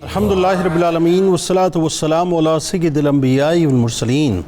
الحمدللہ رب العالمین والصلاة والسلام علی سید الانبیاء والمرسلین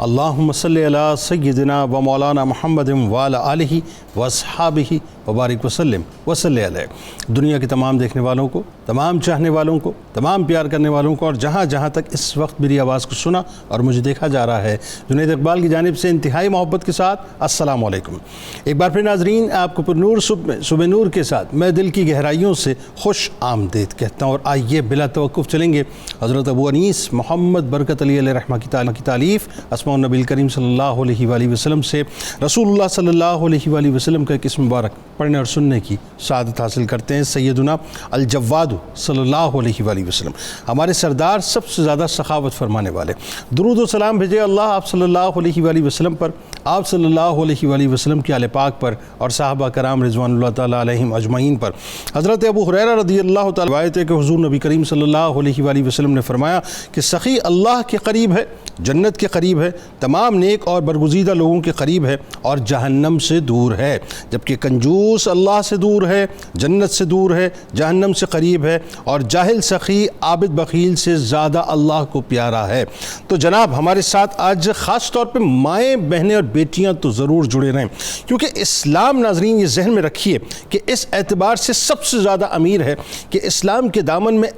اللہم صلی علی سیدنا و مولانا محمد وعلی آلہ واصحابہ وبارک وسلم وصلی علیہ۔ دنیا کے تمام دیکھنے والوں کو، تمام چاہنے والوں کو، تمام پیار کرنے والوں کو اور جہاں جہاں تک اس وقت میری آواز کو سنا اور مجھے دیکھا جا رہا ہے، جنید اقبال کی جانب سے انتہائی محبت کے ساتھ السلام علیکم۔ ایک بار پھر ناظرین، آپ کو پر نور صبح نور کے ساتھ میں دل کی گہرائیوں سے خوش آمدید کہتا ہوں، اور آئیے بلا توقف چلیں گے حضرت ابو انیس محمد برکت علی علیہ رحمہ کی تعلیف اسماء النبی کریم صلی اللہ علیہ وآلہ وسلم سے رسول اللہ صلی اللہ علیہ وآلہ وسلم کا ایک اسم مبارک پڑھنے اور سننے کی سعادت حاصل کرتے ہیں۔ سیدنا الجواد صلی اللہ علیہ وآلہ وسلم، ہمارے سردار، سب سے زیادہ سخاوت فرمانے والے، درود و سلام بھیجے اللہ آپ صلی اللہ علیہ وآلہ وسلم پر، آپ صلی اللہ علیہ وآلہ وسلم کے آل پاک پر اور صحابہ کرام رضوان اللہ تعالیٰ علیہم اجمعین پر۔ حضرت ابو ہریرہ رضی اللہ تعالیٰ روایت ہے کہ حضور نبی کریم صلی اللہ علیہ وآلہ وسلم نے فرمایا کہ سخی اللہ کے قریب ہے، جنت کے قریب ہے، تمام نیک اور برگزیدہ لوگوں کے قریب ہے اور جہنم سے دور ہے، جبکہ کنجوس اللہ سے دور ہے، جنت سے دور ہے، جہنم سے قریب ہے، اور جاہل سخی عابد بخیل سے زیادہ اللہ کو پیارا ہے۔ تو جناب ہمارے ساتھ آج خاص طور پہ مائیں، بہنیں اور بیٹیاں تو ضرور جڑے رہیں، کیونکہ اسلام ناظرین یہ ذہن میں رکھیے کہ اس اعتبار سے سب سے زیادہ امیر ہے کہ اسلام کے دامن میں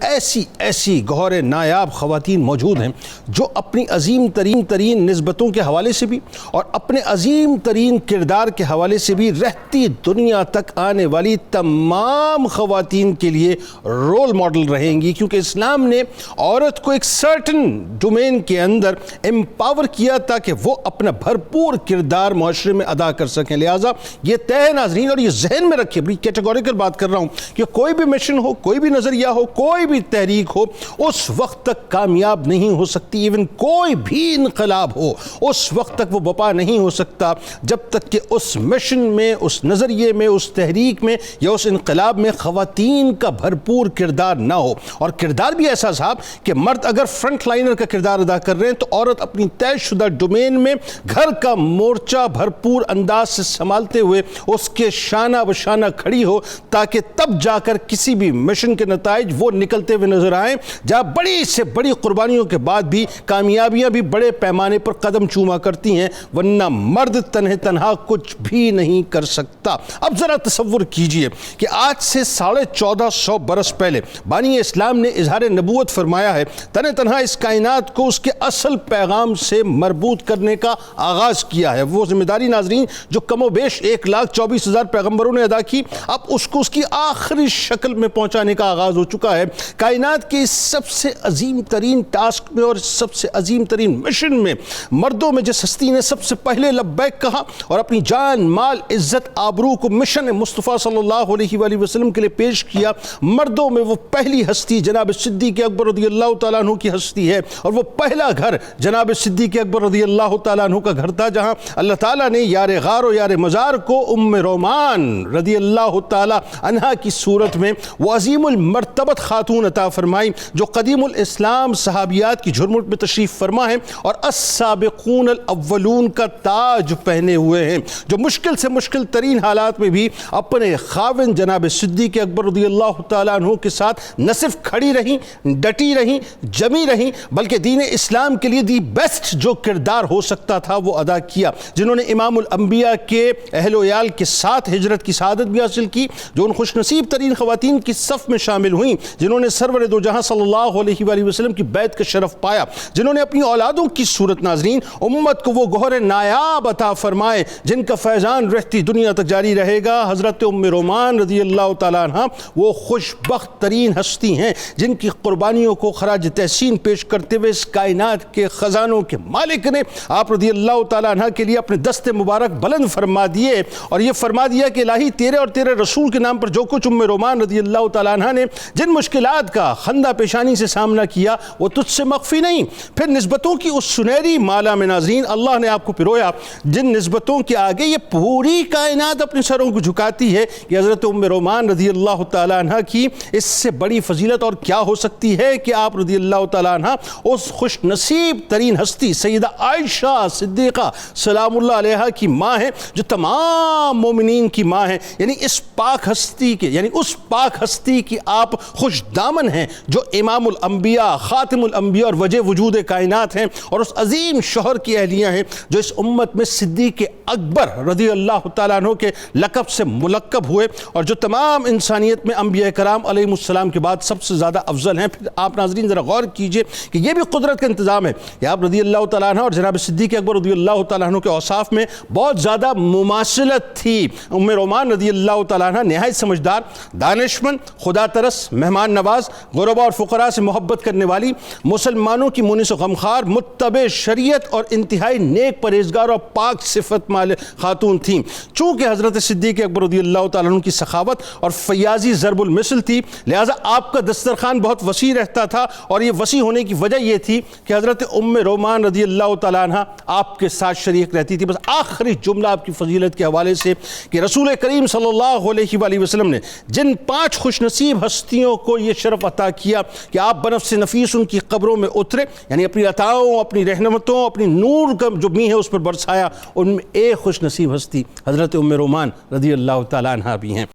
ایسی گوہر نایاب خواتین موجود ہیں جو اپنی عظیم ترین نسبتوں کے حوالے سے بھی اور اپنے عظیم ترین کردار کے حوالے سے بھی رہتی دنیا تک آنے والی تمام خواتین کے لیے رول ماڈل رہیں گی، کیونکہ اسلام نے عورت کو ایک سرٹن ڈومین کے اندر امپاور کیا تاکہ وہ اپنا بھرپور کردار معاشرے میں ادا کر سکیں۔ لہٰذا یہ طے ہے ناظرین، اور یہ ذہن میں رکھیے، بڑی کیٹیگوریکل بات کر رہا ہوں، کہ کوئی بھی مشن ہو، کوئی بھی نظریہ ہو، کوئی بھی تحریک ہو، اس وقت تک کامیاب نہیں ہو سکتی، ایون کوئی بھی انقلاب ہو اس وقت تک وہ بپا نہیں ہو سکتا جب تک کہ اس مشن میں، اس نظریے میں، اس تحریک میں یا اس انقلاب میں خواتین کا بھرپور کردار نہ ہو۔ اور کردار بھی ایسا صاحب کہ مرد اگر فرنٹ لائنر کا کردار ادا کر رہے ہیں تو عورت اپنی طے شدہ ڈومین میں گھر کا مورچہ بھرپور انداز سے سنبھالتے ہوئے اس کے شانہ بشانہ کھڑی ہو، تاکہ تب جا کر کسی بھی مشن کے نتائج وہ نکلتے ہوئے نظر آئیں جہاں بڑی سے بڑی قربانیوں کے بعد بھی کامیابیاں بھی بڑے پیمانے پر قدم چوما کرتی ہیں، ورنہ مرد تنہا کچھ بھی نہیں کر سکتا۔ اب ذرا تصور کیجئے کہ آج سے 1450 برس پہلے بانی اسلام نے اظہار نبوت فرمایا ہے، تنہا اس کائنات کو اس کے اصل پیغام سے مربوط کرنے کا آغاز کیا ہے۔ وہ ذمہ داری ناظرین جو کم و بیش 1,24,000 پیغمبروں نے ادا کی، اب اس کو اس کی آخری شکل میں پہنچانے کا آغاز ہو چکا ہے۔ کائنات کے اس سب سے عظیم ترین ٹاسک میں اور سب سے عظیم ترین مشن میں مردوں میں جس ہستی نے سب سے پہلے لبیک کہا اور اپنی جان، مال، عزت، آبرو کو مشن مصطفیٰ صلی اللہ علیہ وآلہ وسلم کے لیے پیش کیا، مردوں میں وہ پہلی ہستی جناب صدیق اکبر رضی اللہ تعالیٰ عنہ کی ہستی ہے، اور وہ پہلا گھر جناب صدیق اکبر رضی اللہ تعالیٰ عنہ کا گھر تھا، جہاں اللہ تعالیٰ نے یار غار و یار مزار کو ام رومان رضی اللہ تعالیٰ عنہ کی صورت میں وہ عظیم المرتبت خاتون عطا فرمائی جو قدیم الاسلام صحابیات کی جھرمٹ میں تشریف فرما ہے اور السابقون الاولون کا تاج پہنے ہوئے ہیں، جو مشکل سے مشکل ترین حالات میں بھی اپنے خاوند جناب صدیق اکبر رضی اللہ تعالیٰ عنہ کے ساتھ نہ صرف کھڑی رہیں، ڈٹی رہیں، جمی رہیں، بلکہ دین اسلام کے لیے دی بیسٹ جو کردار ہو سکتا تھا وہ ادا کیا، جنہوں نے امام الانبیاء کے اہل و عیال کے ساتھ ہجرت کی سعادت بھی حاصل کی، جو ان خوش نصیب ترین خواتین کی صف میں شامل ہوئیں جنہوں نے سرور دو جہاں صلی اللہ علیہ وآلہ وسلم کی بیعت کا شرف پایا، جنہوں نے اپنی اولادوں کی صورت ناظرین امت کو وہ گوہر نایاب عطا فرمائے جن کا فیضان رہتی دنیا تک جاری رہے گا۔ حضرت ام رومان رضی اللہ تعالیٰ عنہ وہ خوش بخت ترین ہستی ہیں جن کی قربانیوں کو خراج تحسین پیش کرتے ہوئے اس کائنات کے خزانوں کے مالک نے آپ رضی اللہ تعالیٰ عنہ کے لیے اپنے دست مبارک بلند فرما دیے اور یہ فرما دیا کہ الہی تیرے اور تیرے رسول کے نام پر جو کچھ ام رومان رضی اللہ تعالیٰ عنہ نے جن مشکلات کا خندہ پیشانی سے سامنا کیا وہ تجھ سے مخفی نہیں۔ پھر نسبت نسبتوں کی اس سنہری مالا میں ناظرین اللہ نے آپ کو پرویا جن نسبتوں کے آگے یہ پوری کائنات اپنے سروں کو جھکاتی ہے کہ حضرت ام رومان رضی اللہ تعالیٰ عنہ کی اس سے بڑی فضیلت اور کیا ہو سکتی ہے کہ آپ رضی اللہ تعالیٰ عنہ اس خوش نصیب ترین ہستی سیدہ عائشہ صدیقہ سلام اللہ علیہا کی ماں ہے جو تمام مومنین کی ماں ہے، یعنی اس پاک ہستی کے اس پاک ہستی کی آپ خوش دامن ہیں جو امام الانبیاء خاتم الانبیاء اور وجہ وجود کائنات ہیں، اور اس عظیم شوہر کی اہلیہ ہیں جو اس امت میں صدیق اکبر رضی اللہ تعالیٰ عنہ کے لقب سے ملقب ہوئے اور جو تمام انسانیت میں انبیاء کرام علیہ السلام کے بعد سب سے زیادہ افضل ہیں۔ پھر آپ ناظرین ذرا غور کیجئے کہ یہ بھی قدرت کا انتظام ہے کہ آپ رضی اللہ تعالیٰ عنہ اور جناب صدیق اکبر رضی اللہ تعالیٰ عنہ کے اوصاف میں بہت زیادہ مماثلت تھی۔ ام رومان رضی اللہ تعالیٰ عنہ نہایت سمجھدار، دانشمند، خدا ترس، مہمان نواز، غرباء اور فقراء سے محبت کرنے والی، مسلمانوں کی مونس و غمخوار، متبع شریعت اور انتہائی نیک پرہیزگار اور پاک صفت مال خاتون تھیں۔ چونکہ حضرت صدیق اکبر رضی اللہ تعالیٰ عنہ کی سخاوت اور فیاضی ضرب المثل تھی، لہٰذا آپ کا دسترخوان بہت وسیع رہتا تھا، اور یہ وسیع ہونے کی وجہ یہ تھی کہ حضرت ام رومان رضی اللہ تعالیٰ عنہ آپ کے ساتھ شریک رہتی تھی۔ بس آخری جملہ آپ کی فضیلت کے حوالے سے کہ رسول کریم صلی اللہ علیہ وآلہ وسلم نے جن 5 خوش نصیب ہستیوں کو یہ شرف عطا کیا کہ آپ بنفس نفیس ان کی قبروں میں اترے، یعنی اپنی عطاؤں، اپنی رحمتوں، اپنی نور کا جو می ہے اس پر برسایا، ان میں ایک خوش نصیب ہستی حضرت ام رومان رضی اللہ تعالیٰ عنہ بھی ہیں۔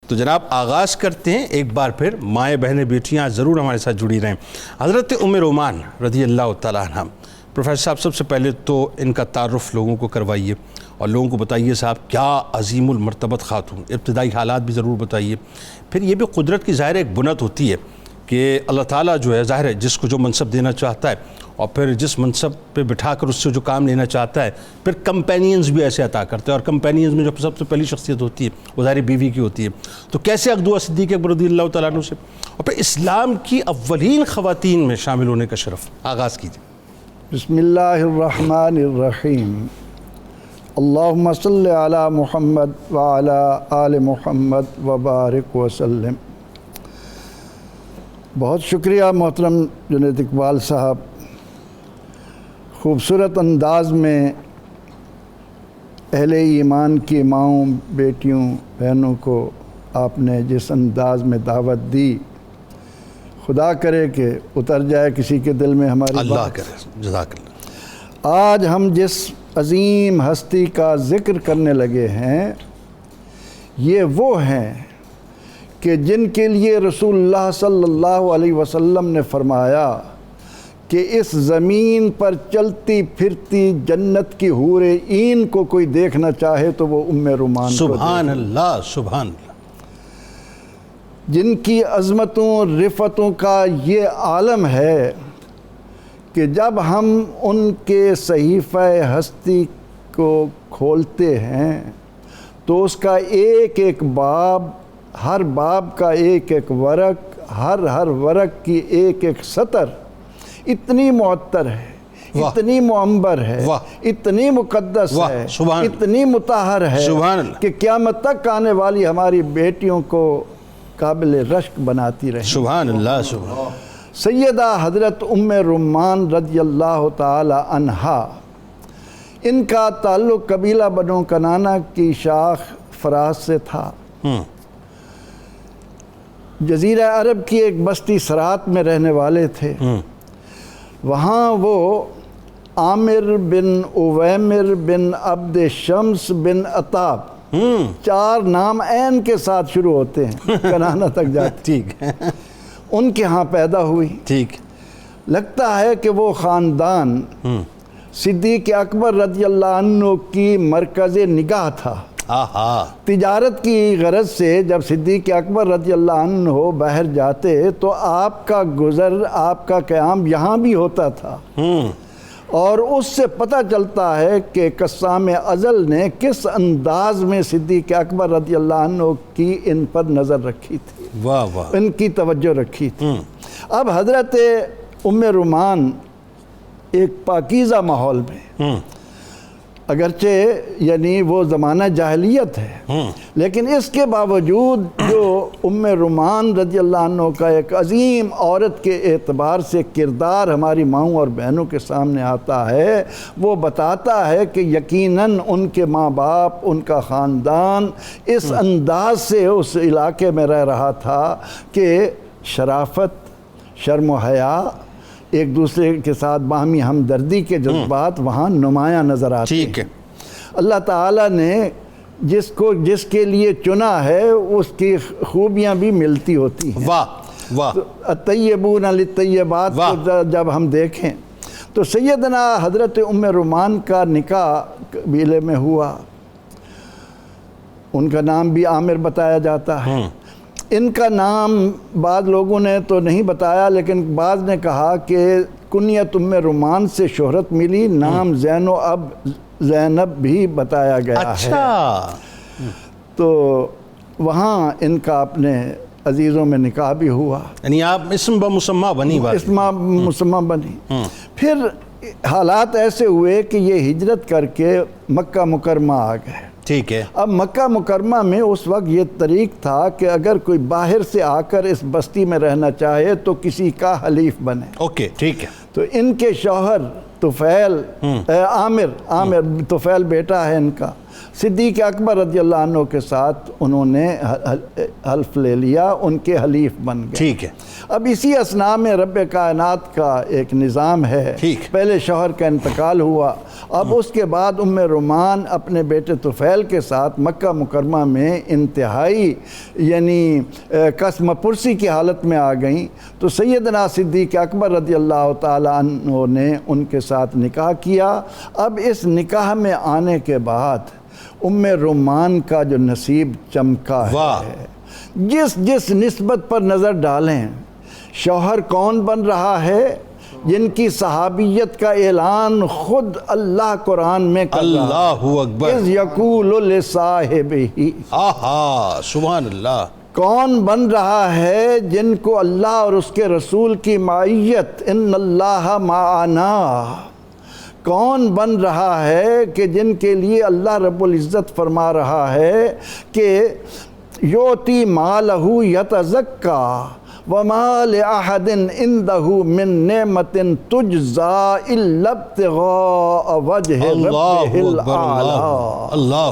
تو جناب آغاز کرتے ہیں، ایک بار پھر مائیں بہنیں بیٹیاں ضرور ہمارے ساتھ جڑی رہیں۔ حضرت ام رومان رضی اللہ تعالیٰ عنہ، پروفیسر صاحب سب سے پہلے تو ان کا تعارف لوگوں کو کروائیے اور لوگوں کو بتائیے صاحب کیا عظیم المرتبت خاتون، ابتدائی حالات بھی ضرور بتائیے۔ پھر یہ بھی قدرت کی ظاہر ایک بنت ہوتی ہے کہ اللہ تعالیٰ جو ہے ظاہر ہے جس کو جو منصب دینا چاہتا ہے اور پھر جس منصب پہ بٹھا کر اس سے جو کام لینا چاہتا ہے پھر کمپینینز بھی ایسے عطا کرتا ہے، اور کمپینینز میں جو سب سے پہلی شخصیت ہوتی ہے وہ ظاہر بیوی کی ہوتی ہے۔ تو کیسے عقد ہوا صدیق اکبر رضی اللہ تعالیٰ عنہ سے، اور پھر اسلام کی اولین خواتین میں شامل ہونے کا شرف؟ آغاز کیجیے۔ بسم اللہ الرحمن الرحیم، اللہم صلی علی محمد وعلی آل محمد وبارک وسلم۔ بہت شکریہ محترم جنید اقبال صاحب، خوبصورت انداز میں اہل ایمان کی ماؤں، بیٹیوں، بہنوں کو آپ نے جس انداز میں دعوت دی، خدا کرے کہ اتر جائے کسی کے دل میں ہماری اللہ بات۔ کرے، جزاک اللہ۔ آج ہم جس عظیم ہستی کا ذکر کرنے لگے ہیں یہ وہ ہیں کہ جن کے لیے رسول اللہ صلی اللہ علیہ وسلم نے فرمایا کہ اس زمین پر چلتی پھرتی جنت کی حور عین کو کوئی دیکھنا چاہے تو وہ ام رومان کو سبحان اللہ، سبحان اللہ۔ جن کی عظمتوں رفتوں کا یہ عالم ہے کہ جب ہم ان کے صحیفہ ہستی کو کھولتے ہیں تو اس کا ایک ایک باب، ہر باب کا ایک ایک ورق، ہر ورق کی ایک ایک سطر اتنی معطر ہے، اتنی معمبر ہے، اتنی مقدس ہے، اتنی مطہر ہے کہ قیامت تک آنے والی ہماری بیٹیوں کو قابل رشک بناتی رہے۔ سبحان اللہ، سبحان اللہ۔ سیدہ حضرت ام رومان رضی اللہ تعالی عنہا، ان کا تعلق قبیلہ بنو کنانہ کی شاخ فراز سے تھا۔ جزیرہ عرب کی ایک بستی سرات میں رہنے والے تھے۔ وہاں وہ عامر بن اویمر بن عبد شمس بن عطاب، 4 نام عین کے ساتھ شروع ہوتے ہیں، کنانہ تک جاتے، ٹھیک ہے، ان کے ہاں پیدا ہوئی۔ ٹھیک۔ لگتا ہے کہ وہ خاندان صدیق اکبر رضی اللہ عنہ کی مرکز نگاہ تھا۔ تجارت کی غرض سے جب صدیق اکبر رضی اللہ عنہ باہر جاتے تو آپ کا گزر، آپ کا قیام یہاں بھی ہوتا تھا، اور اس سے پتہ چلتا ہے کہ قسام ازل نے کس انداز میں صدیق اکبر رضی اللہ عنہ کی ان پر نظر رکھی تھی، واہ واہ، ان کی توجہ رکھی تھی۔ اب حضرت ام رومان ایک پاکیزہ ماحول میں، اگرچہ یعنی وہ زمانہ جاہلیت ہے، لیکن اس کے باوجود جو ام رومان رضی اللہ عنہ کا ایک عظیم عورت کے اعتبار سے کردار ہماری ماؤں اور بہنوں کے سامنے آتا ہے، وہ بتاتا ہے کہ یقیناً ان کے ماں باپ، ان کا خاندان اس انداز سے اس علاقے میں رہ رہا تھا کہ شرافت، شرم و حیا، ایک دوسرے کے ساتھ باہمی ہمدردی کے جذبات وہاں نمایاں نظر آتے ہیں۔ ٹھیک ہے، اللہ تعالیٰ نے جس کے لیے چنا ہے اس کی خوبیاں بھی ملتی ہوتی ہیں۔ واہ واہ، الطیبون للطیبات کو جب ہم دیکھیں تو سیدنا حضرت ام رومان کا نکاح قبیلے میں ہوا، ان کا نام بھی عامر بتایا جاتا ہے۔ ان کا نام بعض لوگوں نے تو نہیں بتایا، لیکن بعض نے کہا کہ کنیت ام رومان سے شہرت ملی، نام زینب بھی بتایا گیا ہے۔ اچھا، تو وہاں ان کا اپنے عزیزوں میں نکاح بھی ہوا، یعنی آپ اسم بمسمہ بنی بات۔ اسم مسمہ بنی۔ پھر حالات ایسے ہوئے کہ یہ ہجرت کر کے مکہ مکرمہ آ گئے۔ ٹھیک ہے، اب مکہ مکرمہ میں اس وقت یہ طریق تھا کہ اگر کوئی باہر سے آ کر اس بستی میں رہنا چاہے تو کسی کا حلیف بنے۔ اوکے، ٹھیک ہے، تو ان کے شوہر طفیل، عامر طفیل بیٹا ہے ان کا، صدیق اکبر رضی اللہ عنہ کے ساتھ انہوں نے حلف لے لیا، ان کے حلیف بن گئے۔ ٹھیک ہے، اب اسی اثناء میں رب کائنات کا ایک نظام ہے، ٹھیک۔ پہلے شوہر کا انتقال ہوا، اب اس کے بعد ام رومان اپنے بیٹے طفیل کے ساتھ مکہ مکرمہ میں انتہائی یعنی قسم پرسی کی حالت میں آ گئیں، تو سیدنا صدیق اکبر رضی اللہ تعالیٰ عنہ نے ان کے ساتھ نکاح کیا۔ اب اس نکاح میں آنے کے بعد ام رومان کا جو نصیب چمکا ہے، جس نسبت پر نظر ڈالیں، شوہر کون بن رہا ہے؟ جن کی صحابیت کا اعلان خود اللہ قرآن میں کر رہا ہے۔ اللہ اکبر، اذ یقول لصاحبہ، آہا، سبحان اللہ۔ کون بن رہا ہے جن کو اللہ اور اس کے رسول کی معیت، ان اللہ معنا، کون بن رہا ہے کہ جن کے لیے اللہ رب العزت فرما رہا ہے کہ یوتی مالہ یتزکا وما لأحد عنده من نعمت تجزا الا ابتغاء وجہ ربہ الاعلی۔ اللہ،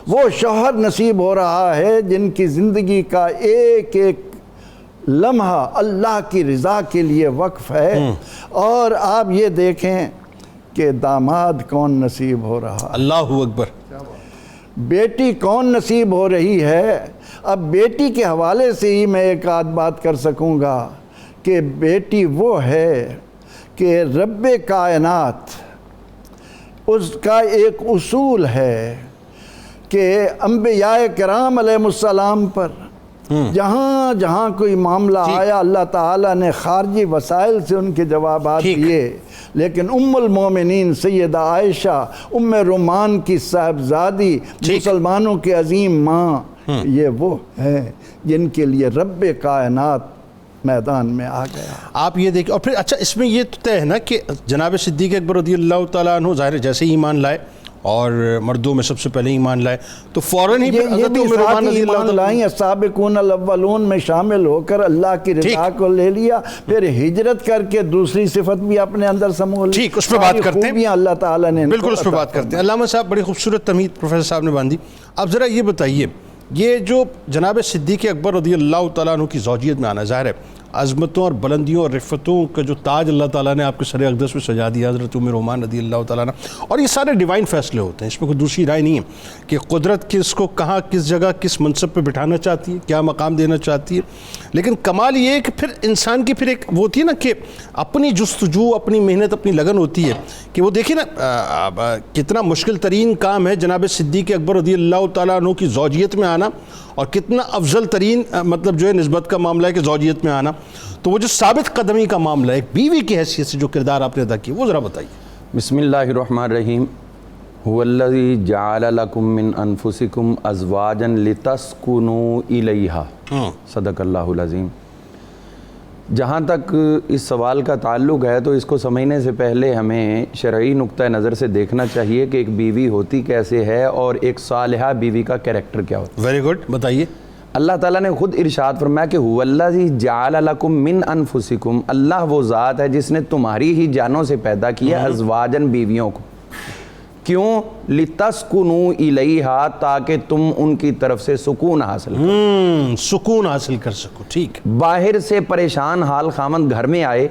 وہ شوہر نصیب ہو رہا ہے جن کی زندگی کا ایک ایک لمحہ اللہ کی رضا کے لیے وقف ہے۔ اور آپ یہ دیکھیں کہ داماد کون نصیب ہو رہا، اللہ اکبر، بیٹی کون نصیب ہو رہی ہے۔ اب بیٹی کے حوالے سے ہی میں ایک آدھ بات کر سکوں گا کہ بیٹی وہ ہے کہ رب کائنات، اس کا ایک اصول ہے کہ انبیاء کرام علیہ السلام پر جہاں جہاں کوئی معاملہ آیا اللہ تعالیٰ نے خارجی وسائل سے ان کے جوابات دیے، لیکن ام المومنین سیدہ عائشہ ام رومان کی صاحبزادی، مسلمانوں کے عظیم ماں، یہ وہ ہیں جن کے لیے رب کائنات میدان میں آ گیا۔ آپ یہ دیکھیں، اور پھر اچھا اس میں یہ تو طے ہے نا کہ جناب صدیق اکبر رضی اللہ تعالیٰ عنہ ظاہر جیسے ہی ایمان لائے اور مردوں میں سب سے پہلے ایمان لائے تو فوراً ہی یہ بھی ساتھ ایمان لائیں، السابقون الاولون میں شامل ہو کر اللہ کی رضا کو لے لیا، پھر ہجرت کر کے دوسری صفت بھی اپنے اندر سمو لی۔ ٹھیک، اس پہ بات کرتے ہیں، اللہ تعالیٰ نے بالکل اس پہ بات کرتے ہیں۔ علامہ صاحب بڑی خوبصورت تمہید پروفیسر صاحب نے باندھی۔ اب ذرا یہ بتائیے، یہ جو جناب صدیق اکبر رضی اللہ تعالیٰ عنہ کی زوجیت میں آنا، ظاہر ہے عظمتوں اور بلندیوں اور رفتوں کا جو تاج اللہ تعالیٰ نے آپ کے سر اقدس میں سجا دیا حضرت ام رومان رضی اللہ تعالیٰ عنہ، اور یہ سارے ڈیوائن فیصلے ہوتے ہیں، اس میں کوئی دوسری رائے نہیں ہے کہ قدرت کس کو کہاں کس جگہ کس منصب پہ بٹھانا چاہتی ہے، کیا مقام دینا چاہتی ہے۔ لیکن کمال یہ ہے کہ پھر انسان کی پھر ایک وہ ہوتی ہے نا کہ اپنی جستجو، اپنی محنت، اپنی لگن ہوتی ہے کہ وہ دیکھیں نا کتنا مشکل ترین کام ہے جناب صدیق اکبر رضی اللہ تعالیٰ عنہ کی زوجیت میں آنا، اور کتنا افضل ترین مطلب جو ہے نسبت کا معاملہ ہے کہ زوجیت میں آنا۔ تو وہ جو ثابت قدمی کا معاملہ ہے، ایک بیوی کی حیثیت سے جو کردار آپ نے ادا کیا، وہ ذرا بتائیے۔ بسم اللہ الرحمن الرحیم۔ هو الذی جعل لکم من انفسکم ازواجا لتسکنوا الیہا، صدق اللہ العظیم۔ جہاں تک اس سوال کا تعلق ہے تو اس کو سمجھنے سے پہلے ہمیں شرعی نقطہ نظر سے دیکھنا چاہیے کہ ایک بیوی ہوتی کیسے ہے اور ایک صالحہ بیوی کا کریکٹر کیا ہوتا ہے۔ ویری گڈ، بتائیے۔ اللہ تعالیٰ نے خود ارشاد فرمایا کہ هو الذی جعل لکم من انفسکم، اللہ وہ ذات ہے جس نے تمہاری ہی جانوں سے پیدا کیا ازواجن بیویوں کو، کیوں؟ لتسکنوا الیہا، تاکہ تم ان کی طرف سے سکون حاصل کرو، سکون حاصل کر سکو، ٹھیک۔ باہر سے پریشان حال خامند گھر میں آئے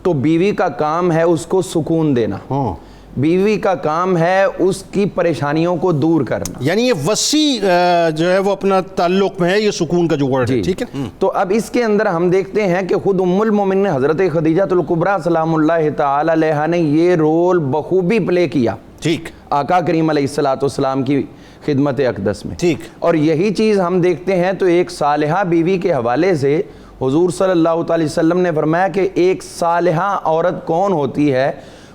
تو بیوی کا کام ہے اس کو سکون دینا، بیوی کا کام ہے اس کی پریشانیوں کو دور کرنا، یعنی یہ وسیع جو ہے وہ اپنا تعلق میں ہے، یہ سکون کا جو ورڈ ہے، ٹھیک ہے۔ تو اب اس کے اندر ہم دیکھتے ہیں کہ خود ام المومنین حضرت خدیجہ الکبریٰ سلام اللہ تعالی علیہا نے یہ رول بخوبی پلے کیا، ٹھیک، آقا کریم علیہ السلام کی خدمت اقدس میں، ٹھیک۔ اور یہی چیز ہم دیکھتے ہیں تو ایک صالحہ بیوی کے حوالے سے حضور صلی اللہ علیہ وسلم نے فرمایا کہ ایک صالحہ عورت کون ہوتی ہے؟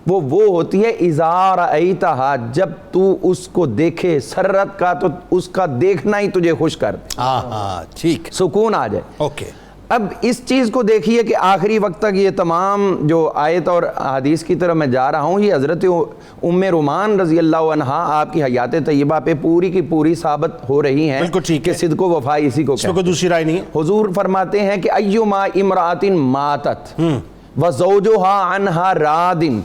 وہ ہوتی ہے اذا رأیتہا، جب تو اس کو دیکھے، سرت کا تو اس کا دیکھنا ہی تجھے خوش کر دے، ہاں ٹھیک، سکون آ جائے۔ اوکے۔ اب اس چیز کو دیکھیے کہ آخری وقت تک یہ تمام جو آیت اور حدیث کی طرف میں جا رہا ہوں، یہ حضرت ام رومان رضی اللہ عنہا آپ کی حیات طیبہ پہ پوری کی پوری ثابت ہو رہی ہیں، بالکل ٹھیک کہ ہے، صدق و وفا اسی کو اس میں کہتے کوئی دوسری رائے نہیں ہے۔ ہیں۔ حضور فرماتے ہیں کہ ایما امرأۃ ماتت وزوجہا عنہا رادن،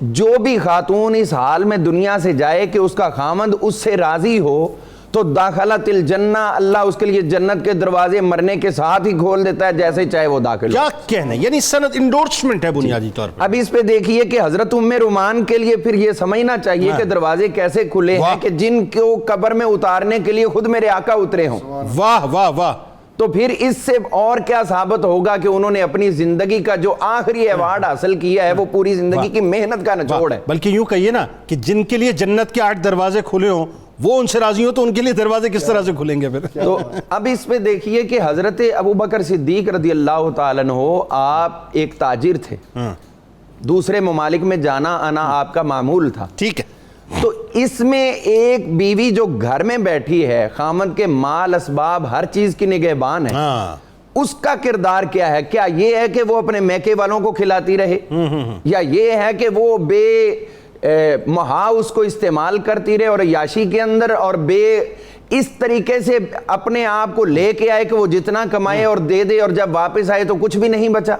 جو بھی خاتون اس حال میں دنیا سے جائے کہ اس کا خامند اس سے راضی ہو تو داخلت الجنہ، اللہ اس کے لیے جنت کے دروازے مرنے کے ساتھ ہی کھول دیتا ہے، جیسے چاہے وہ داخل ہو۔ کیا کہنا ہے، یعنی سند انڈورسمنٹ ہے بنیادی طور پر۔ اب اس پہ دیکھیے کہ حضرت ام رومان کے لیے پھر یہ سمجھنا چاہیے کہ دروازے کیسے کھلے ہیں کہ جن کو قبر میں اتارنے کے لیے خود میرے آقا اترے ہوں۔ واہ واہ واہ، تو پھر اس سے اور کیا ثابت ہوگا کہ انہوں نے اپنی زندگی کا جو آخری ایوارڈ حاصل کیا ہے وہ پوری زندگی کی محنت کا نچوڑ ہے۔ بلکہ یوں کہیے نا کہ جن کے لیے جنت کے 8 دروازے کھلے ہوں وہ ان سے راضی ہوں تو ان کے لیے دروازے کس طرح سے کھلیں گے پھر؟ تو اب اس پہ دیکھیے کہ حضرت ابوبکر صدیق رضی اللہ تعالیٰ عنہ، آپ ایک تاجر تھے، دوسرے ممالک میں جانا آنا آپ کا معمول تھا، ٹھیک ہے۔ تو اس میں ایک بیوی جو گھر میں بیٹھی ہے، خامند کے مال اسباب ہر چیز کی نگہبان ہے، اس کا کردار کیا ہے؟ کیا یہ ہے کہ وہ اپنے میکے والوں کو کھلاتی رہے، یا یہ ہے کہ وہ بے محا اس کو استعمال کرتی رہے اور عیاشی کے اندر اور بے اس طریقے سے اپنے آپ کو لے کے آئے کہ وہ جتنا کمائے اور دے دے اور جب واپس آئے تو کچھ بھی نہیں بچا؟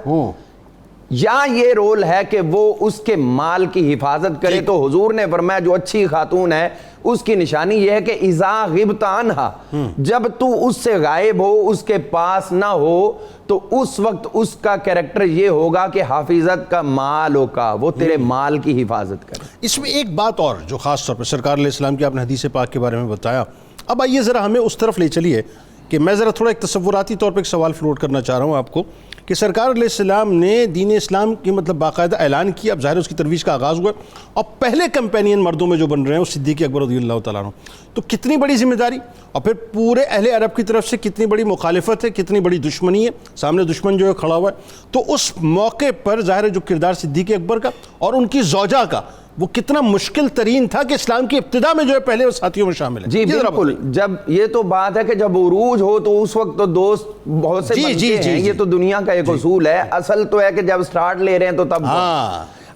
یا یہ رول ہے کہ وہ اس کے مال کی حفاظت کرے؟ تو حضور نے فرمایا جو اچھی خاتون ہے اس کی نشانی یہ ہے کہ اذا غبت عنہا، جب تو اس سے غائب ہو، اس کے پاس نہ ہو، تو اس وقت اس کا کریکٹر یہ ہوگا کہ حافظت کا مالوں کا، وہ تیرے مال کی حفاظت کرے۔ اس میں ایک بات اور جو خاص طور پر سرکار علیہ السلام کی آپ نے حدیث پاک کے بارے میں بتایا، اب آئیے ذرا ہمیں اس طرف لے چلیے کہ میں ذرا تھوڑا ایک تصوراتی طور پہ ایک سوال فلوٹ کرنا چاہ رہا ہوں آپ کو کہ سرکار علیہ السلام نے دین اسلام کی مطلب باقاعدہ اعلان کیا، اب ظاہر اس کی ترویج کا آغاز ہوا، اور پہلے کمپینین مردوں میں جو بن رہے ہیں وہ صدیق اکبر رضی اللہ تعالیٰ عنہ، تو کتنی بڑی ذمہ داری، اور پھر پورے اہل عرب کی طرف سے کتنی بڑی مخالفت ہے، کتنی بڑی دشمنی ہے، سامنے دشمن جو ہے کھڑا ہوا ہے، تو اس موقع پر ظاہر ہے جو کردار صدیق اکبر کا اور ان کی زوجہ کا وہ کتنا مشکل ترین تھا کہ اسلام کی ابتدا میں جو ہے پہلے وہ ساتھیوں میں شامل ہے۔ جی بالکل، جب یہ تو بات ہے کہ جب عروج ہو تو اس وقت تو دوست بہت سے بنتے ہیں، یہ تو دنیا کا ایک اصول ہے، اصل تو ہے کہ جب سٹارٹ لے رہے ہیں تو تب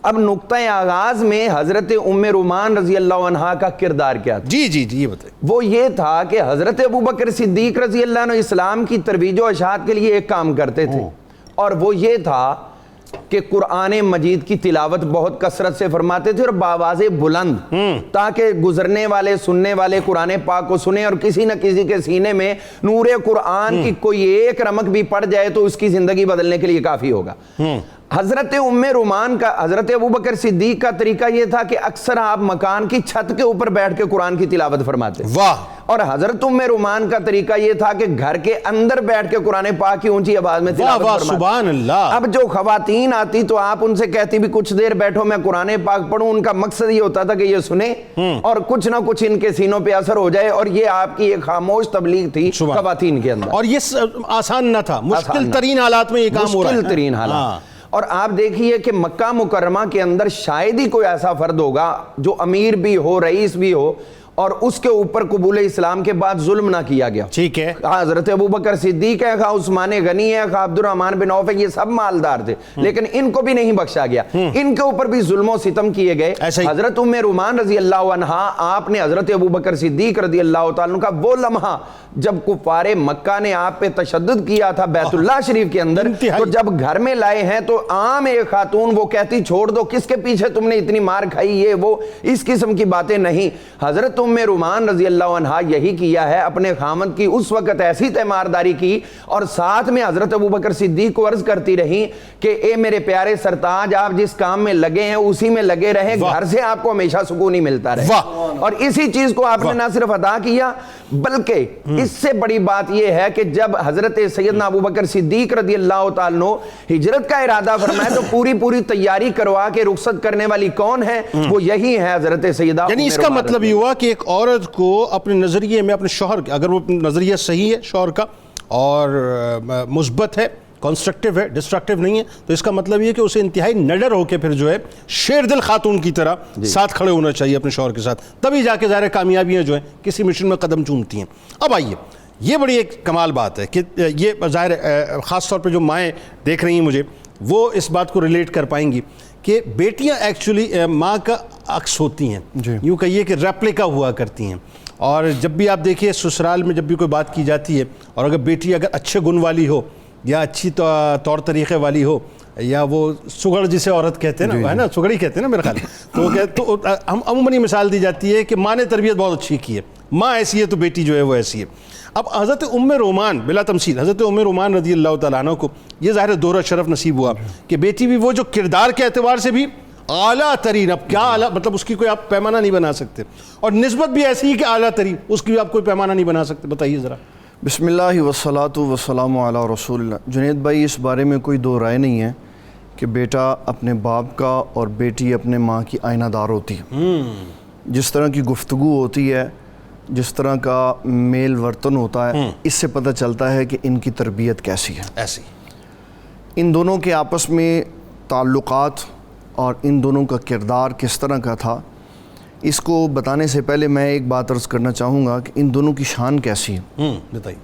اب نقطہ آغاز میں حضرت ام رومان رضی اللہ عنہا کا کردار کیا تھا؟ جی یہ بتائیں۔ وہ یہ تھا کہ حضرت ابوبکر صدیق رضی اللہ عنہ اسلام کی ترویج و اشاعت کے لیے ایک کام کرتے تھے، اور وہ یہ تھا کہ قرآن مجید کی تلاوت بہت کثرت سے فرماتے تھے اور بآواز بلند، تاکہ گزرنے والے سننے والے قرآن پاک کو سنیں اور کسی نہ کسی کے سینے میں نور قرآن کی کوئی ایک رمق بھی پڑ جائے تو اس کی زندگی بدلنے کے لیے کافی ہوگا۔ حضرت ام رومان کا، حضرت ابوبکر صدیق کا طریقہ یہ تھا کہ اکثر آپ مکان کی چھت کے اوپر بیٹھ کے قرآن کی تلاوت فرماتے، واہ، اور حضرت ام رومان کا طریقہ یہ تھا کہ گھر کے اندر بیٹھ کے قرآن پاک کی اونچی آواز میں تلاوت فرماتے۔ سبحان اللہ۔ اب جو خواتین آتی تو آپ ان سے کہتی بھی کچھ دیر بیٹھو میں قرآن پاک پڑھوں، ان کا مقصد یہ ہوتا تھا کہ یہ سنیں اور کچھ نہ کچھ ان کے سینوں پہ اثر ہو جائے، اور یہ آپ کی ایک خاموش تبلیغ تھی خواتین کے اندر، اور یہ آسان نہ تھا، مشکل ترین حالات میں یہ کام ہو رہا ہے، مشکل ترین حالات۔ اور آپ دیکھیے کہ مکہ مکرمہ کے اندر شاید ہی کوئی ایسا فرد ہوگا جو امیر بھی ہو، رئیس بھی ہو، اور اس کے اوپر قبول اسلام کے بعد ظلم نہ کیا گیا. ٹھیک ہے. حضرت ابوبکر صدیق ہے، خواہ عثمان غنی ہے، خواہ عبد الرحمن بن عوف ہے، یہ سب مالدار تھے، لیکن ان کو بھی نہیں بخشا گیا، ان کے اوپر بھی ظلم و ستم کیے گئے. حضرت ام رومان رضی اللہ عنہا، آپ نے حضرت ابوبکر صدیق رضی اللہ تعالیٰ عنہ کا وہ لمحہ جب کفار مکہ نے آپ پہ تشدد کیا تھا بیت اللہ شریف کے اندر، تو جب گھر میں لائے ہیں تو عام ایک خاتون وہ کہتی چھوڑ دو، کس کے پیچھے تم نے اتنی مار کھائی، یہ وہ اس قسم کی باتیں نہیں. حضرت ام رومان رضی اللہ عنہا یہی کیا ہے، اپنے خامد کی اس وقت ایسی تیمارداری کی اور ساتھ میں حضرت ابوبکر صدیق کو عرض کرتی رہی کہ اے میرے پیارے سرتاج، آپ جس کام میں لگے ہیں اسی میں لگے رہیں، گھر سے آپ کو ہمیشہ سکون ہی ملتا رہے. اور اسی چیز کو آپ نے نہ صرف ادا کیا بلکہ اس سے بڑی بات یہ ہے کہ جب حضرت سیدنا ابوبکر صدیق رضی اللہ تعالیٰ ہجرت کا ارادہ فرمائے تو پوری تیاری کروا کے رخصت کرنے والی کون ہے؟ وہ یہی ہے حضرت سیدہ. یعنی اس کا مطلب یہ ہوا کہ ایک عورت کو اپنے نظریے میں اپنے شوہر، اگر وہ نظریہ صحیح ہے شوہر کا اور مثبت ہے، کنسٹرکٹیو ہے، ڈسٹرکٹیو نہیں ہے، تو اس کا مطلب یہ کہ اسے انتہائی نڈر ہو کے پھر جو ہے شیر دل خاتون کی طرح ساتھ کھڑے ہونا چاہیے اپنے شوہر کے ساتھ، تبھی جا کے ظاہر کامیابیاں جو ہیں کسی مشن میں قدم چومتی ہیں. اب آئیے، یہ بڑی ایک کمال بات ہے کہ یہ ظاہر خاص طور پہ جو مائیں دیکھ رہی ہیں مجھے، وہ اس بات کو ریلیٹ کر پائیں گی کہ بیٹیاں ایکچولی ماں کا عکس ہوتی ہیں، یوں کہیے کہ ریپلیکا ہوا کرتی ہیں. اور جب بھی آپ دیکھیے سسرال میں جب بھی کوئی بات کی جاتی ہے اور اگر بیٹی اگر اچھے گن والی ہو یا اچھی طور طریقے والی ہو یا وہ سگڑ جسے عورت کہتے ہیں نا، ہے نا، سگڑی کہتے ہیں نا میرے خیال، تو ہم عموماً مثال دی جاتی ہے کہ ماں نے تربیت بہت اچھی کی ہے، ماں ایسی ہے تو بیٹی جو ہے وہ ایسی ہے. اب حضرت ام رومان بلا تمثیل، حضرت ام رومان رضی اللہ تعالیٰ عنہ کو یہ ظاہر دورہ شرف نصیب ہوا کہ بیٹی بھی وہ جو کردار کے اعتبار سے بھی اعلیٰ ترین، اب کیا اعلیٰ مطلب اس کی کوئی آپ پیمانہ نہیں بنا سکتے، اور نسبت بھی ایسی ہی کہ اعلیٰ ترین، اس کی بھی آپ کوئی پیمانہ نہیں بنا سکتے. بتائیے ذرا. بسم اللہ والصلاۃ والسلام علی رسول اللہ. جنید بھائی، اس بارے میں کوئی دو رائے نہیں ہے کہ بیٹا اپنے باپ کا اور بیٹی اپنے ماں کی آئینہ دار ہوتی ہے. جس طرح کی گفتگو ہوتی ہے، جس طرح کا میل ورتن ہوتا ہے، اس سے پتہ چلتا ہے کہ ان کی تربیت کیسی ہے. ایسی ان دونوں کے آپس میں تعلقات اور ان دونوں کا کردار کس طرح کا تھا، اس کو بتانے سے پہلے میں ایک بات عرض کرنا چاہوں گا کہ ان دونوں کی شان کیسی ہے. بتائیے.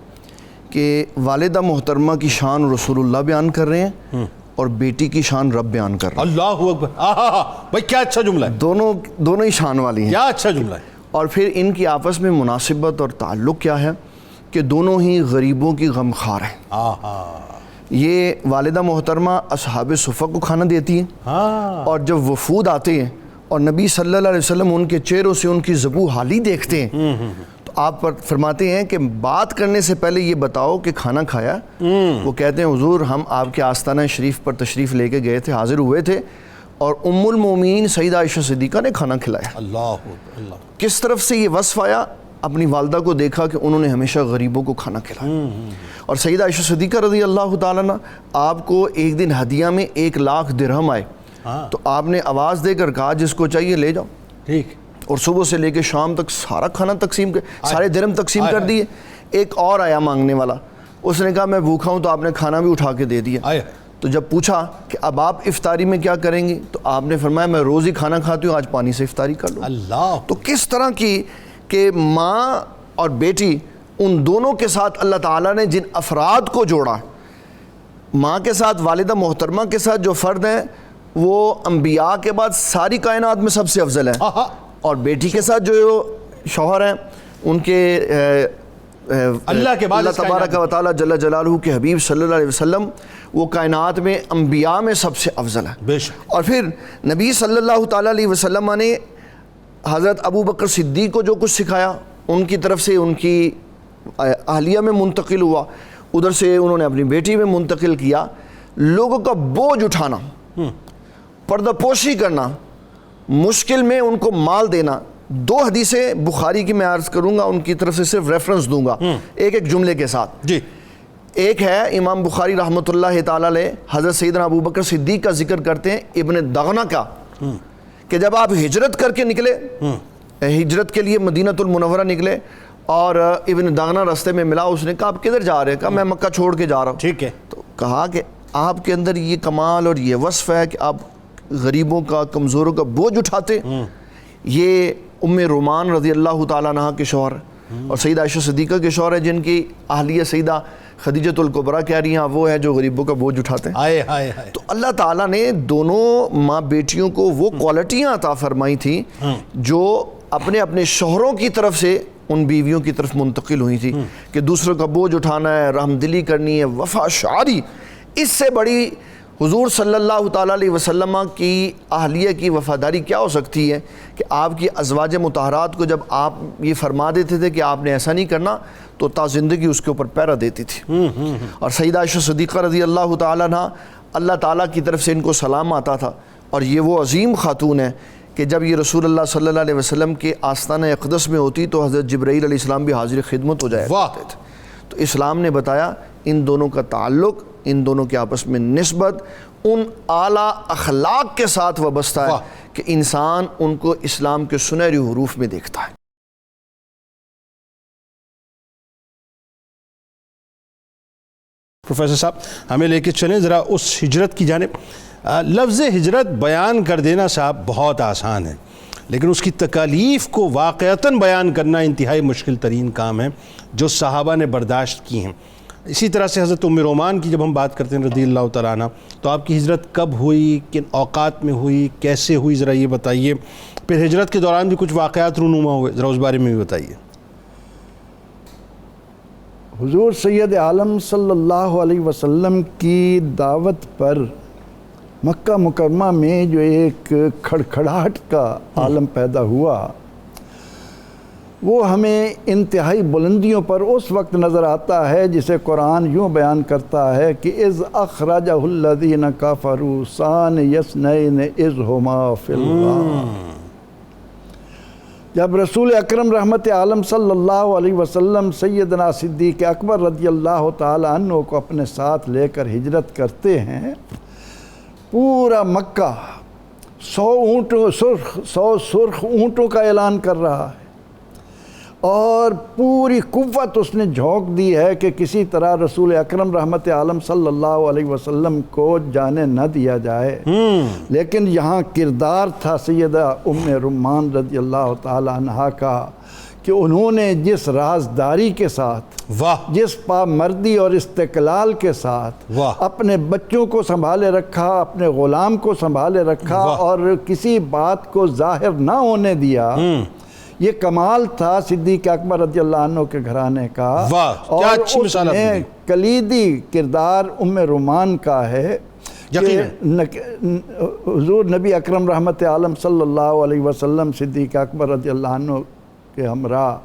کہ والدہ محترمہ کی شان رسول اللہ بیان کر رہے ہیں اور بیٹی کی شان رب بیان کر رہے ہیں. اللہ اکبر. بھائی کیا اچھا جملہ ہے. دونوں ہی شان والی ہیں. کیا اچھا جملہ ہے. اور پھر ان کی آپس میں مناسبت اور تعلق کیا ہے کہ دونوں ہی غریبوں کی غمخوار ہیں. یہ والدہ محترمہ اصحاب صفہ کو کھانا دیتی ہیں، اور جب وفود آتے ہیں اور نبی صلی اللہ علیہ وسلم ان کے چہروں سے ان کی ذبو حالی دیکھتے ہیں تو آپ پر فرماتے ہیں کہ بات کرنے سے پہلے یہ بتاؤ کہ کھانا کھایا. وہ کہتے ہیں حضور ہم آپ کے آستانہ شریف پر تشریف لے کے گئے تھے، حاضر ہوئے تھے، اور ام المومنین سیدہ عائشہ صدیقہ نے کھانا کھلایا. اللہ. کس طرف سے یہ وصف آیا؟ اپنی والدہ کو دیکھا کہ انہوں نے ہمیشہ غریبوں کو کھانا کھلایا. اور سیدہ عائشہ صدیقہ رضی اللہ تعالیٰ عنہ آپ کو ایک دن ہدیہ میں 1,00,000 درہم آئے تو آپ نے آواز دے کر کہا جس کو چاہیے لے جاؤ. ٹھیک. اور صبح سے لے کے شام تک سارا کھانا سارے درہم تقسیم کر دیے. ایک اور آیا مانگنے والا، اس نے کہا میں بھوکا ہوں، تو آپ نے کھانا بھی اٹھا کے دے دیا. تو جب پوچھا کہ اب آپ افطاری میں کیا کریں گے تو آپ نے فرمایا میں روز ہی کھانا کھاتی ہوں، آج پانی سے افطاری کر لوں. اللہ. تو کس طرح کی کہ ماں اور بیٹی، ان دونوں کے ساتھ اللہ تعالیٰ نے جن افراد کو جوڑا، ماں کے ساتھ والدہ محترمہ کے ساتھ جو فرد ہیں وہ انبیاء کے بعد ساری کائنات میں سب سے افضل ہیں، اور بیٹی کے ساتھ جو شوہر ہیں ان کے اللہ کے بعد اللہ تبارک و تعالیٰ جل جلالہ کے حبیب صلی اللہ علیہ وسلم وہ کائنات میں انبیاء میں سب سے افضل ہے. بے شک. اور پھر نبی صلی اللہ تعالیٰ علیہ وسلم نے حضرت ابو بکر صدیق کو جو کچھ سکھایا، ان کی طرف سے ان کی اہلیہ میں منتقل ہوا، ادھر سے انہوں نے اپنی بیٹی میں منتقل کیا. لوگوں کا بوجھ اٹھانا، پردہ پوشی کرنا، مشکل میں ان کو مال دینا. 2 حدیثیں بخاری کی میں عرض کروں گا، ان کی طرف سے صرف ریفرنس دوں گا ایک جملے کے ساتھ. جی. ایک ہے امام بخاری رحمۃ اللہ تعالیٰ علیہ حضرت سیدنا ابو بکر صدیق کا ذکر کرتے ہیں ابن دغنہ کا، کہ جب آپ ہجرت کر کے نکلے، ہجرت کے لیے مدینہ المنورہ نکلے، اور ابن دغنہ راستے میں ملا. اس نے کہا آپ کدھر جا رہے ہیں؟ کہا میں مکہ چھوڑ کے جا رہا ہوں. ٹھیک ہے. تو کہا کہ آپ کے اندر یہ کمال اور یہ وصف ہے کہ آپ غریبوں کا، کمزوروں کا بوجھ اٹھاتے. یہ ام رومان رضی اللہ تعالیٰ عنہ کے شوہر اور سیدہ عائشہ صدیقہ کے شوہر ہے، جن کی اہلیہ سیدہ خدیجۃ الکبریٰ کہہ رہی ہیں وہ ہے جو غریبوں کا بوجھ اٹھاتے ہیں۔ تو اللہ تعالیٰ نے دونوں ماں بیٹیوں کو وہ کوالٹیاں عطا فرمائی تھیں جو اپنے اپنے شوہروں کی طرف سے ان بیویوں کی طرف منتقل ہوئی تھی، کہ دوسروں کا بوجھ اٹھانا ہے، رحم دلی کرنی ہے، وفا شعاری۔ اس سے بڑی حضور صلی اللہ تعالیٰ علیہ وسلم کی اہلیہ کی وفاداری کیا ہو سکتی ہے کہ آپ کی ازواج مطہرات کو جب آپ یہ فرما دیتے تھے کہ آپ نے ایسا نہیں کرنا تو تا زندگی اس کے اوپر پہرا دیتی تھی۔ اور سیدہ عائشہ صدیقہ رضی اللہ تعالیٰ عنہ، اللہ تعالیٰ کی طرف سے ان کو سلام آتا تھا، اور یہ وہ عظیم خاتون ہے کہ جب یہ رسول اللہ صلی اللہ علیہ وسلم کے آستانہ اقدس میں ہوتی تو حضرت جبرائیل علیہ السلام بھی حاضر خدمت ہو جایا کرتے تھے۔ تو اسلام نے بتایا ان دونوں کا تعلق، ان دونوں کے آپس میں نسبت ان اعلیٰ اخلاق کے ساتھ وابستہ ہے کہ انسان ان کو اسلام کے سنہری حروف میں دیکھتا ہے۔ پروفیسر صاحب ہمیں لے کے چلیں ذرا اس ہجرت کی جانب۔ لفظ ہجرت بیان کر دینا صاحب بہت آسان ہے، لیکن اس کی تکالیف کو واقعتاً بیان کرنا انتہائی مشکل ترین کام ہے جو صحابہ نے برداشت کی ہیں۔ اسی طرح سے حضرت ام رومان کی جب ہم بات کرتے ہیں رضی اللہ تعالیٰ عنہ، تو آپ کی ہجرت کب ہوئی، کن اوقات میں ہوئی، کیسے ہوئی، ذرا یہ بتائیے۔ پھر ہجرت کے دوران بھی کچھ واقعات رونما ہوئے، ذرا اس بارے میں بھی بتائیے۔ حضور سید عالم صلی اللہ علیہ وسلم کی دعوت پر مکہ مکرمہ میں جو ایک کھڑکھڑاہٹ کا عالم پیدا ہوا، وہ ہمیں انتہائی بلندیوں پر اس وقت نظر آتا ہے جسے قرآن یوں بیان کرتا ہے کہ اذ اخرجہ الذین کفروا ثانی اثنین اذ ہما فی الغار۔ جب رسول اکرم رحمت عالم صلی اللہ علیہ وسلم سیدنا صدیق اکبر رضی اللہ تعالی عنہ کو اپنے ساتھ لے کر ہجرت کرتے ہیں، پورا مکہ 100 سرخ اونٹوں کا اعلان کر رہا ہے، اور پوری قوت اس نے جھونک دی ہے کہ کسی طرح رسول اکرم رحمت عالم صلی اللہ علیہ وسلم کو جانے نہ دیا جائے۔ لیکن یہاں کردار تھا سیدہ ام رومان رضی اللہ تعالی عنہا کا کہ انہوں نے جس رازداری کے ساتھ، جس پامردی اور استقلال کے ساتھ اپنے بچوں کو سنبھالے رکھا، اپنے غلام کو سنبھالے رکھا اور کسی بات کو ظاہر نہ ہونے دیا، یہ کمال تھا صدیق اکبر رضی اللہ عنہ کے گھرانے کا۔ اور اس میں کلیدی کردار ام رومان کا ہے کہ حضور نبی اکرم رحمت عالم صلی اللہ علیہ وسلم صدیق اکبر رضی اللہ عنہ کے ہمراہ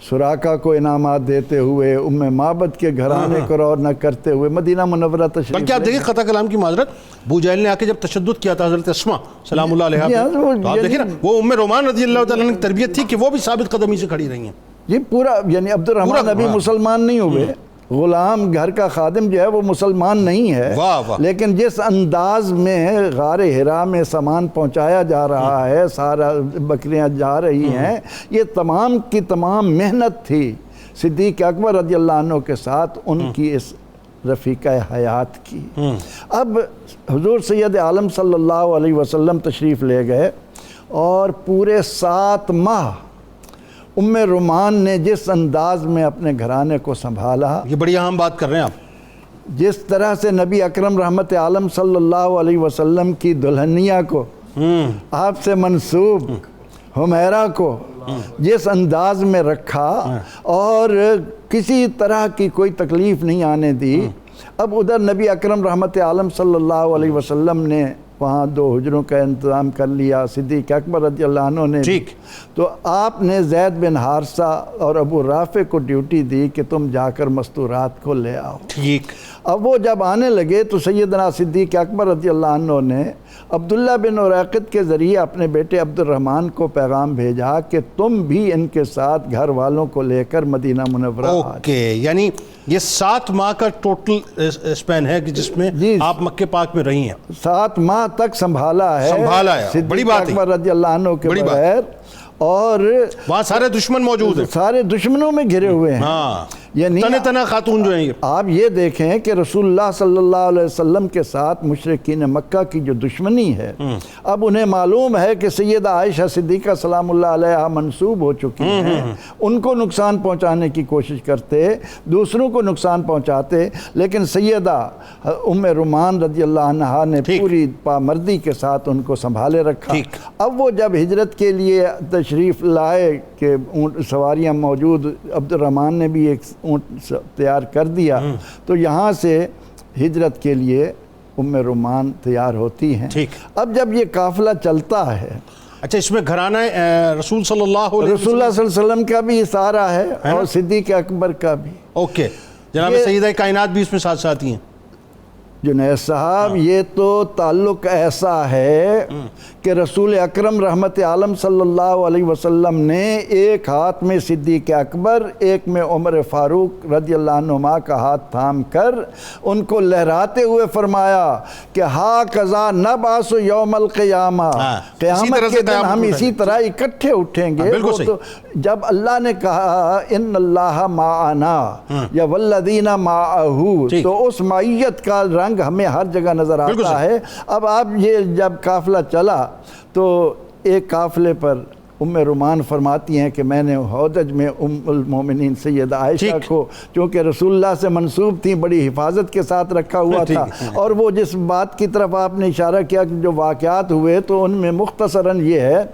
سراقہ کو انعامات دیتے ہوئے، ام معبد کے گھرانے کو رونق کرتے ہوئے مدینہ منورہ تشریف۔ بلکہ آپ دیکھیں قطع کلام کی معذرت، ابو جہل نے آ کے جب تشدد کیا تھا حضرت اسماء سلام اللہ علیہ، تو آپ دیکھیں نا وہ ام رومان رضی اللہ تعالیٰ عنہ کی تربیت تھی کہ وہ بھی ثابت قدمی سے کھڑی رہی ہیں۔ یہ پورا یعنی عبد الرحمن ابھی مسلمان نہیں ہوئے، غلام گھر کا خادم جو ہے وہ مسلمان نہیں ہے، لیکن جس انداز میں غار حرا میں سامان پہنچایا جا رہا ہے، سارا بکریاں جا رہی ہیں، یہ تمام کی تمام محنت تھی صدیق اکبر رضی اللہ عنہ کے ساتھ ان کی اس رفیقہ حیات کی۔ اب حضور سید عالم صلی اللہ علیہ وسلم تشریف لے گئے اور پورے 7 ماہ ام رومان نے جس انداز میں اپنے گھرانے کو سنبھالا، یہ بڑی اہم بات کر رہے ہیں آپ، جس طرح سے نبی اکرم رحمت عالم صلی اللہ علیہ وسلم کی دلہنیہ کو آپ سے منسوب حمیرہ کو جس انداز میں رکھا اور کسی طرح کی کوئی تکلیف نہیں آنے دی۔ اب ادھر نبی اکرم رحمت عالم صلی اللہ علیہ وسلم نے وہاں 2 حجروں کا انتظام کر لیا، صدیق اکبر رضی اللہ عنہ نے، تو آپ نے زید بن حارثہ اور ابو رافع کو ڈیوٹی دی کہ تم جا کر مستورات کو لے آؤ۔ اب وہ جب آنے لگے تو سیدنا صدیق اکبر رضی اللہ عنہ نے عبداللہ بن عریقط کے ذریعے اپنے بیٹے عبد الرحمن کو پیغام بھیجا کہ تم بھی ان کے ساتھ گھر والوں کو لے کر مدینہ منورہ آ جاؤ۔ یعنی یہ 7 ماہ کا ٹوٹل اسپین ہے کہ جس میں آپ مکہ پاک میں رہی ہیں، 7 ماہ تک سنبھالا ہے بڑی صدیق بات اکبر رضی اللہ عنہ کے بغیر، اور وہاں سارے دشمن موجود ہیں، سارے دشمنوں میں گھرے ہوئے ہیں. ہاں یعنی تنہ تنہ خاتون جو ہیں یہ. آپ یہ دیکھیں کہ رسول اللہ صلی اللہ علیہ وسلم کے ساتھ مشرکین مکہ کی جو دشمنی ہے، اب انہیں معلوم ہے کہ سیدہ عائشہ صدیقہ سلام اللہ علیہ منسوب ہو چکی ہیں، ان کو نقصان پہنچانے کی کوشش کرتے، دوسروں کو نقصان پہنچاتے، لیکن سیدہ ام رومان رضی اللہ عنہا نے پوری پامردی کے ساتھ ان کو سنبھالے رکھا. اب وہ جب ہجرت کے لیے تشریف لائے کہ اونٹ سواریاں موجود، عبد الرحمن نے بھی ایک اونٹ تیار کر دیا، تو یہاں سے ہجرت کے لیے ام رومان تیار ہوتی ہیں. اب جب یہ قافلہ چلتا ہے، اچھا اس میں گھرانہ رسول صلی اللہ علیہ رسول اللہ صلی اللہ علیہ وسلم کا بھی اشارہ ہے اور صدیق اکبر کا بھی. اوکے، جناب سیدہ کائنات بھی اس میں ساتھ ساتھ ہیں. جنید صاحب یہ تو تعلق ایسا ہے کہ رسول اکرم رحمت عالم صلی اللہ علیہ وسلم نے ایک ہاتھ میں صدیق اکبر، ایک میں عمر فاروق رضی اللہ عنہما کا ہاتھ تھام کر ان کو لہراتے ہوئے فرمایا کہ ہا قضا نبعث یوم القیامہ، قیامت کے دن ہم اسی طرح اکٹھے اٹھیں گے. تو جب اللہ نے کہا ان اللہ معنا یا والذین معہو، تو اس معیت کا رنگ ہمیں ہر جگہ نظر آتا ہے. اب آپ یہ جب قافلہ چلا تو ایک قافلے پر ام رومان فرماتی ہیں کہ میں نے ہودج میں ام المومنین سیدہ عائشہ کو، چونکہ رسول اللہ سے منسوب تھیں، بڑی حفاظت کے ساتھ رکھا ہوا تھا. اور وہ جس بات کی طرف آپ نے اشارہ کیا کہ جو واقعات ہوئے، تو ان میں مختصراً یہ ہے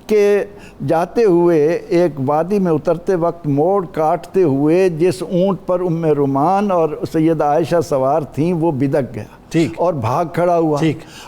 کہ جاتے ہوئے ایک وادی میں اترتے وقت موڑ کاٹتے ہوئے جس اونٹ پر ام رومان اور سیدہ عائشہ سوار تھیں وہ بدک گیا اور بھاگ کھڑا ہوا.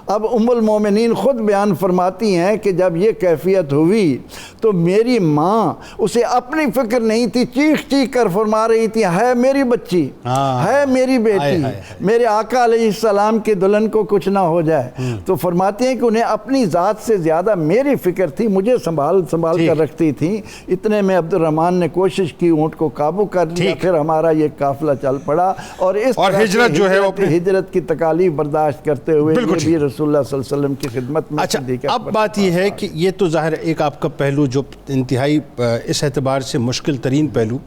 اب ام المومنین خود بیان فرماتی ہیں کہ جب یہ کیفیت ہوئی تو میری ماں، اسے اپنی فکر نہیں تھی، چیخ چیخ کر فرما رہی تھی ہے میری بچی، ہے میری بیٹی، میرے آقا علیہ السلام کے دلہن کو کچھ نہ ہو جائے. تو فرماتی ہیں کہ انہیں اپنی ذات سے زیادہ میری فکر تھی، مجھے سنبھال کر رکھتی تھی. اتنے میں عبد الرحمن نے کوشش کی اونٹ کو قابو کر لیا، پھر ہمارا یہ قافلہ چل پڑا. اور اس ہجرت جو ہے ہجرت کی تکالیف برداشت کرتے ہوئے یہ بھی رسول اللہ صلی اللہ علیہ وسلم کی خدمت میں. اچھا اب بات یہ ہے کہ یہ تو ظاہر ایک آپ کا پہلو جو انتہائی اس اعتبار سے مشکل ترین پہلو،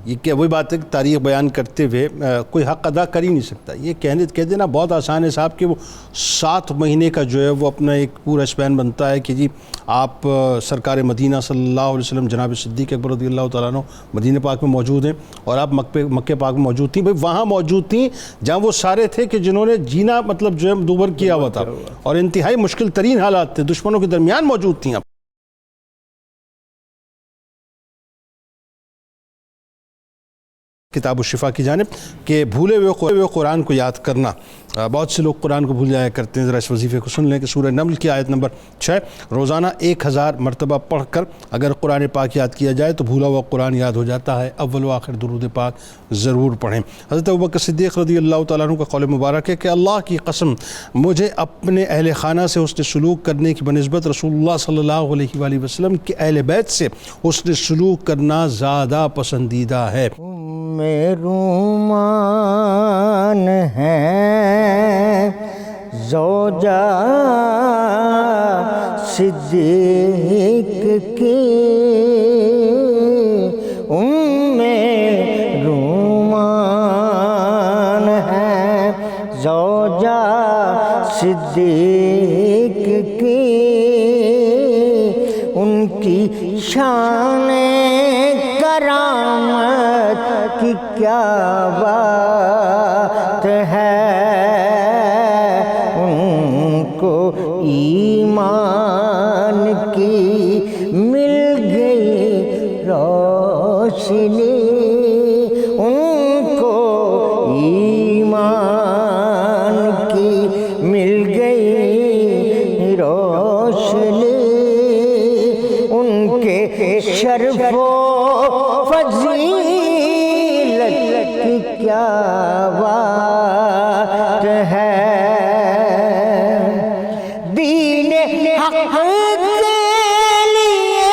یہ کہ وہی بات ہے کہ تاریخ بیان کرتے ہوئے کوئی حق ادا کر ہی نہیں سکتا. یہ کہہ دینا بہت آسان ہے صاحب کہ وہ 7 مہینے کا جو ہے وہ اپنا ایک پورا اسپین بنتا ہے کہ جی آپ سرکار مدینہ صلی اللہ علیہ وسلم جناب صدیق اکبر رضی اللہ تعالیٰ عنہ مدینہ پاک میں موجود ہیں، اور آپ مکہ پاک میں موجود تھیں. بھئی وہاں موجود تھیں جہاں وہ سارے تھے کہ جنہوں نے جینا مطلب جو ہے دوبر کیا ہوا تھا، اور انتہائی مشکل ترین حالات تھے، دشمنوں کے درمیان موجود تھیں. کتاب الشفا کی جانب کہ بھولے ہوئے قرآن کو یاد کرنا. بہت سے لوگ قرآن کو بھول جایا کرتے ہیں. ذرا اس وظیفے کو سن لیں کہ سورہ نمل کی آیت نمبر 6، روزانہ 1000 مرتبہ پڑھ کر اگر قرآن پاک یاد کیا جائے تو بھولا ہوا قرآن یاد ہو جاتا ہے. اول و آخر درود پاک ضرور پڑھیں. حضرت ابوبکر صدیق رضی اللہ تعالیٰ عنہ کا قول مبارک ہے کہ اللہ کی قسم مجھے اپنے اہل خانہ سے حسن سلوک کرنے کی بنسبت رسول اللہ صلی اللہ علیہ وآلہ وسلم کے اہل بیت سے حسن سلوک کرنا زیادہ پسندیدہ ہے. رومان ہے زوجہ صدیق کی، رومان ہے زوجہ صدیق کی، ان کی شان کرامت کی کیا بات ہے، ان کو ایمان کی مل گئی روشنی، ان کو ایمان کی مل گئی روشنی، ان کے شرف و فضیلت کی کیا بات ہے، دین حق کے لیے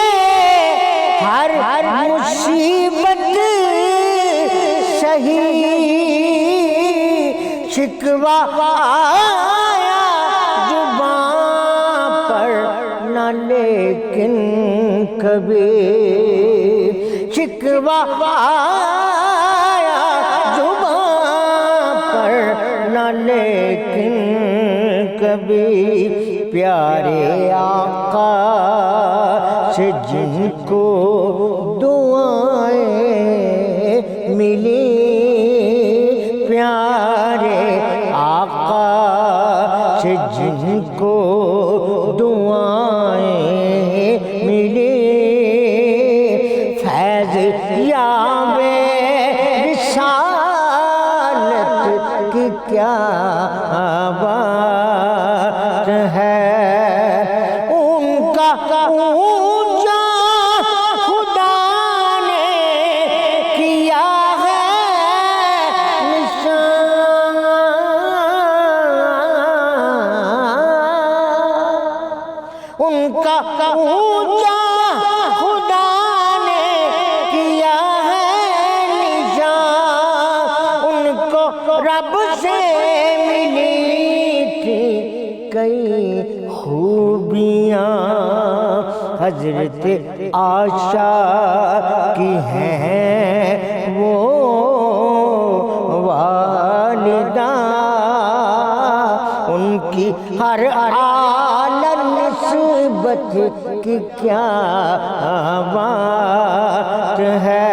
ہر مصیبت سہی، شکوہ آیا زبان پر نہ لیکن کبھی شکوہ آیا زبان پر نہ لیکن کبھی پیارے آقا سے جن کو دعائیں ملی پیارے آقا سے جن کو دعائیں ملی فیض یاب رسالت کی کیا بات ہے ان کا اونچا خدا نے کیا ہے نشان ان کا اونچا خدا نے کیا ہے نشان ان کو رب سے ملی تھی کئی خوبیاں حضرت عائشہ کی ہیں وہ والدہ ان کی ہر اعلی نسبت کی کیا بات ہے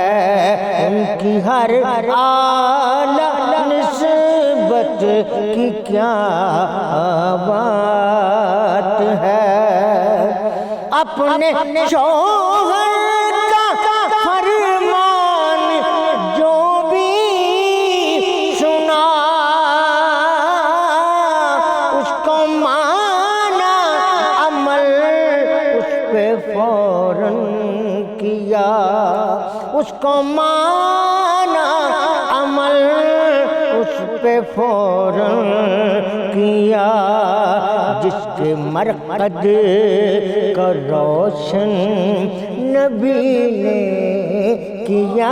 ان کی ہر اعلی نسبت کی کیا بات ہے اپنے شوہر کا فرمان جو بھی سنا اس کو مانا عمل اس پہ فوراً کیا اس کو مانا عمل اس پہ فوراً کیا جس کے مرقد کا روشن نبی نے کیا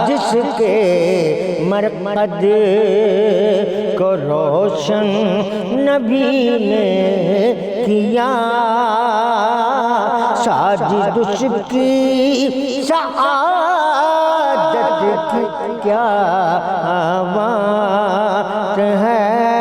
جس کے مرقد کو روشن نبی نے کیا ساجد اس کی سعادت کی کیا بات ہے